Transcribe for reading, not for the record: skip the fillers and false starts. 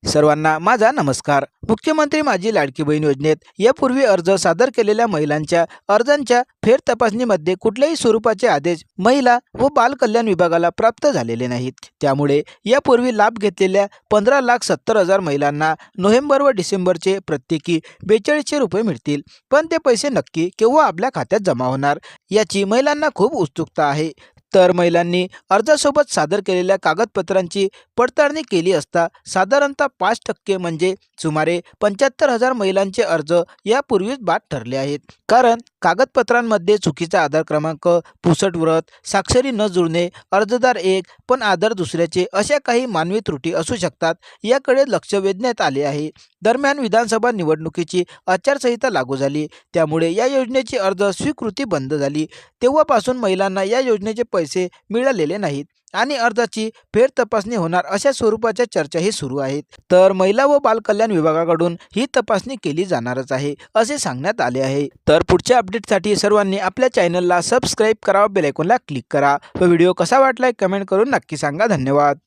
सर्वांना माझा नमस्कार। मुख्यमंत्री माझी लाडकी बहीण योजनेत यापूर्वी अर्ज सादर केलेल्या महिलांच्या अर्जांच्या फेर तपासणीमध्ये कुठल्याही स्वरूपाचे आदेश महिला व बाल कल्याण विभागाला प्राप्त झालेले नाहीत। त्यामुळे यापूर्वी लाभ घेतलेल्या 15,70,000 महिलांना नोव्हेंबर व डिसेंबरचे प्रत्येकी 4200 रुपये मिळतील। पण ते पैसे नक्की केव्हा आपल्या खात्यात जमा होणार याची महिलांना खूप उत्सुकता आहे। तर महिलांनी अर्जासोबत सादर केलेल्या कागदपत्रांची पडताळणी केली असता साधारणतः 5% म्हणजे सुमारे 75,000 महिलांचे अर्ज यापूर्वीच बाद ठरले आहेत। कारण कागदपत्रांमध्ये चुकीचा आधार क्रमांक, पुसट व्रत, स्वाक्षरी न जुळणे, अर्जदार एक पण आधार दुसऱ्याचे अशा काही मानवी त्रुटी असू शकतात, याकडे लक्ष वेधण्यात आले आहे। दरम्यान विधानसभा निवडणुकीची आचारसंहिता लागू झाली, त्यामुळे या योजनेची अर्ज स्वीकृती बंद झाली। तेव्हापासून महिलांना या योजनेचे पैसे मिळालेले नाहीत आणि अर्जाची फेर तपासणी होणार अशा स्वरूपाच्या चर्चाही सुरू आहेत। तर महिला व बाल कल्याण विभागाकडून ही तपासणी केली जाणारच आहे असे सांगण्यात आले आहे। तर पुढच्या अपडेटसाठी सर्वांनी आपल्या चॅनलला सबस्क्राईब करा, बेल आयकॉनला क्लिक करा व व्हिडिओ कसा वाटलाय कमेंट करून नक्की सांगा। धन्यवाद।